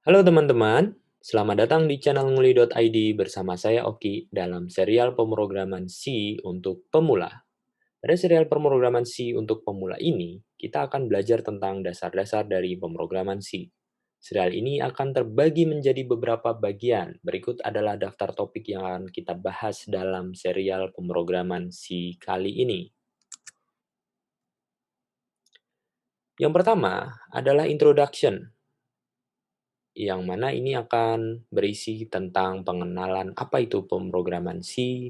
Halo teman-teman, selamat datang di channel nguli.id bersama saya Oki dalam serial pemrograman C untuk pemula. Pada serial pemrograman C untuk pemula ini, kita akan belajar tentang dasar-dasar dari pemrograman C. Serial ini akan terbagi menjadi beberapa bagian. Berikut adalah daftar topik yang akan kita bahas dalam serial pemrograman C kali ini. Yang pertama adalah introduction, yang mana ini akan berisi tentang pengenalan apa itu pemrograman C,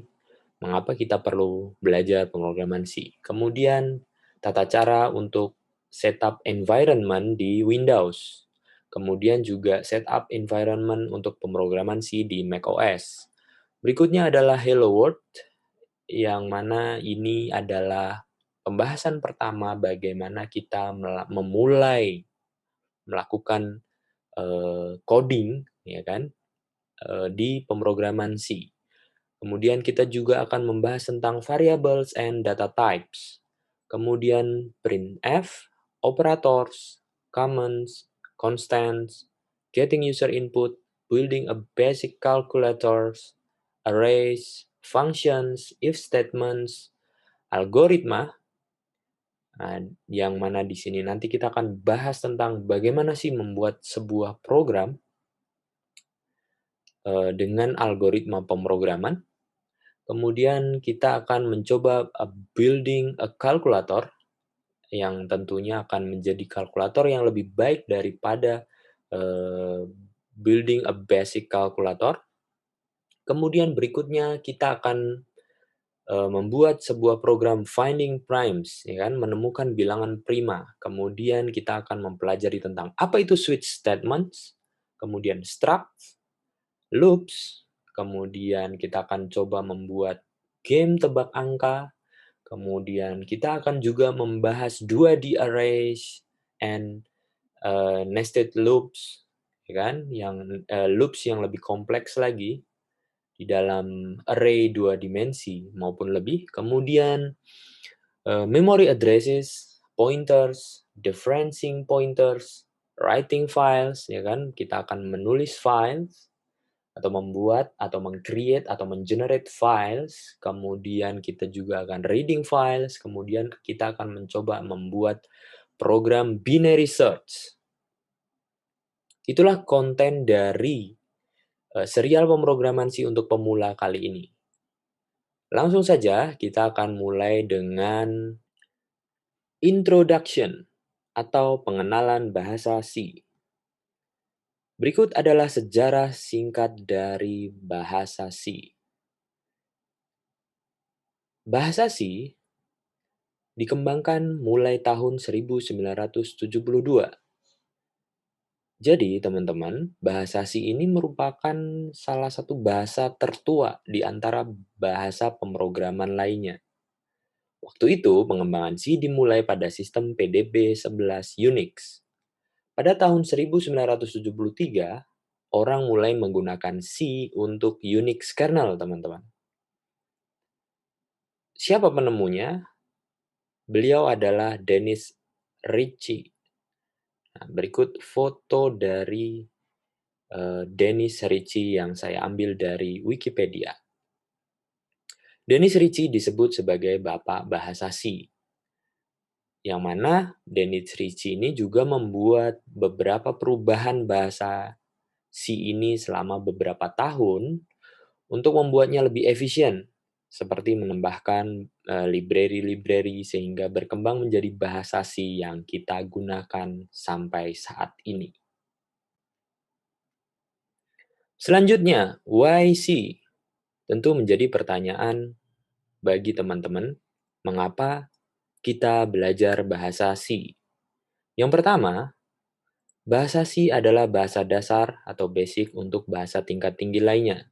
mengapa kita perlu belajar pemrograman C. Kemudian, tata cara untuk setup environment di Windows. Kemudian juga setup environment untuk pemrograman C di macOS. Berikutnya adalah Hello World, yang mana ini adalah pembahasan pertama bagaimana kita memulai melakukan coding, ya kan, di pemrograman C. Kemudian kita juga akan membahas tentang variables and data types. Kemudian printf, operators, comments, constants, getting user input, building a basic calculators, arrays, functions, if statements, algoritma. Nah, yang mana di sini nanti kita akan bahas tentang bagaimana sih membuat sebuah program dengan algoritma pemrograman. Kemudian kita akan mencoba building a calculator yang tentunya akan menjadi kalkulator yang lebih baik daripada building a basic calculator. Kemudian berikutnya kita akan membuat sebuah program finding primes, ya kan, menemukan bilangan prima. Kemudian kita akan mempelajari tentang apa itu switch statements, kemudian struct, loops, kemudian kita akan coba membuat game tebak angka, kemudian kita akan juga membahas 2D arrays and nested loops, ya kan, yang loops yang lebih kompleks lagi di dalam array 2 dimensi maupun lebih. Kemudian memory addresses, pointers, differencing pointers, writing files, ya kan, kita akan menulis files atau membuat atau meng-create atau men-generate files, kemudian kita juga akan reading files, kemudian kita akan mencoba membuat program binary search. Itulah konten dari serial pemrograman C untuk pemula kali ini. Langsung saja kita akan mulai dengan introduction atau pengenalan bahasa C. Berikut adalah sejarah singkat dari bahasa C. Bahasa C dikembangkan mulai tahun 1972. Jadi, teman-teman, bahasa C ini merupakan salah satu bahasa tertua di antara bahasa pemrograman lainnya. Waktu itu, pengembangan C dimulai pada sistem PDB-11 Unix. Pada tahun 1973, orang mulai menggunakan C untuk Unix kernel, teman-teman. Siapa penemunya? Beliau adalah Dennis Ritchie. Nah, berikut foto dari Dennis Ritchie yang saya ambil dari Wikipedia. Dennis Ritchie disebut sebagai Bapak Bahasa C, yang mana Dennis Ritchie ini juga membuat beberapa perubahan bahasa C ini selama beberapa tahun untuk membuatnya lebih efisien, seperti menambahkan library-library sehingga berkembang menjadi bahasa C yang kita gunakan sampai saat ini. Selanjutnya, why C? Tentu menjadi pertanyaan bagi teman-teman, mengapa kita belajar bahasa C? Yang pertama, bahasa C adalah bahasa dasar atau basic untuk bahasa tingkat tinggi lainnya.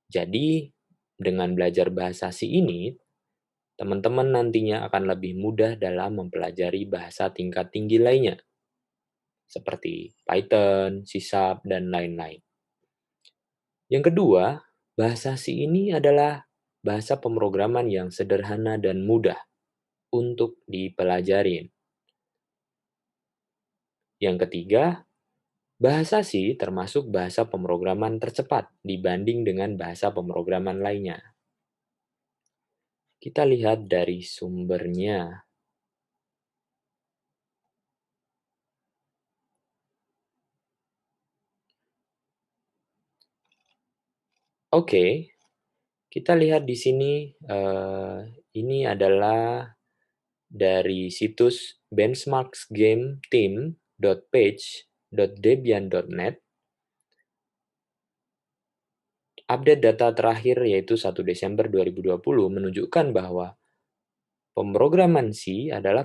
Jadi, dengan belajar bahasa C ini, teman-teman nantinya akan lebih mudah dalam mempelajari bahasa tingkat tinggi lainnya, seperti Python, C#, dan lain-lain. Yang kedua, bahasa C ini adalah bahasa pemrograman yang sederhana dan mudah untuk dipelajari. Yang ketiga, Bahasa C termasuk bahasa pemrograman tercepat dibanding dengan bahasa pemrograman lainnya. Kita lihat dari sumbernya. Oke, kita lihat di sini, ini adalah dari situs benchmarksgameteam.page.debian.net. Update data terakhir yaitu 1 Desember 2020 menunjukkan bahwa pemrograman C adalah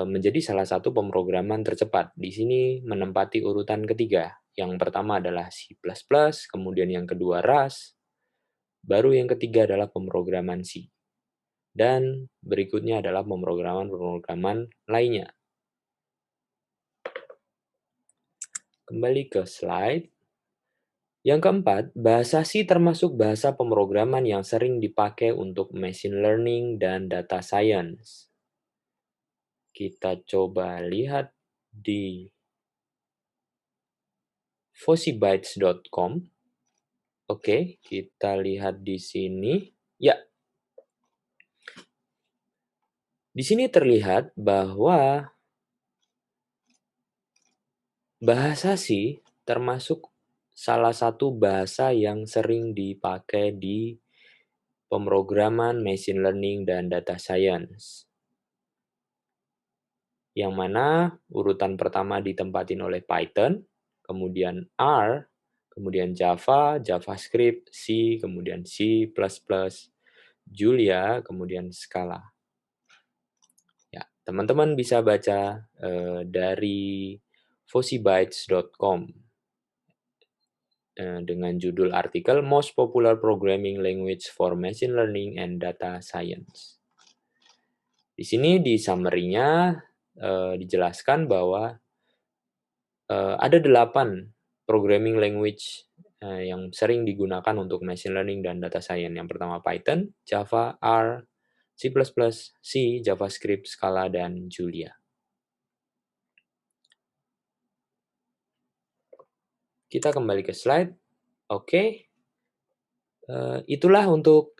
menjadi salah satu pemrograman tercepat. Di sini menempati urutan ketiga. Yang pertama adalah C++, kemudian yang kedua Rust, baru yang ketiga adalah pemrograman C. Dan berikutnya adalah pemrograman-pemrograman lainnya. Kembali ke slide. Yang keempat, bahasa C termasuk bahasa pemrograman yang sering dipakai untuk machine learning dan data science. Kita coba lihat di fossybytes.com. Oke, kita lihat di sini. Ya, di sini terlihat bahwa bahasa C termasuk salah satu bahasa yang sering dipakai di pemrograman machine learning dan data science. Yang mana urutan pertama ditempatin oleh Python, kemudian R, kemudian Java, JavaScript, C, kemudian C++, Julia, kemudian Scala. Ya, teman-teman bisa baca dari fossybytes.com dengan judul artikel Most Popular Programming Language for Machine Learning and Data Science. Di sini di summary-nya dijelaskan bahwa ada 8 programming language yang sering digunakan untuk machine learning dan data science. Yang pertama Python, Java, R, C++, C, JavaScript, Scala, dan Julia. Kita kembali ke slide. Oke, itulah untuk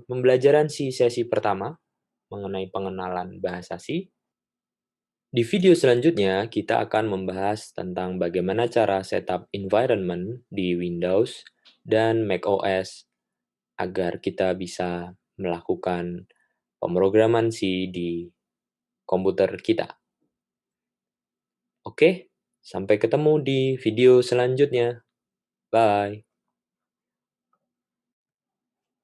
pembelajaran sesi pertama mengenai pengenalan bahasa C. Di video selanjutnya, kita akan membahas tentang bagaimana cara setup environment di Windows dan macOS agar kita bisa melakukan pemrograman C di komputer kita. Oke, sampai ketemu di video selanjutnya. Bye.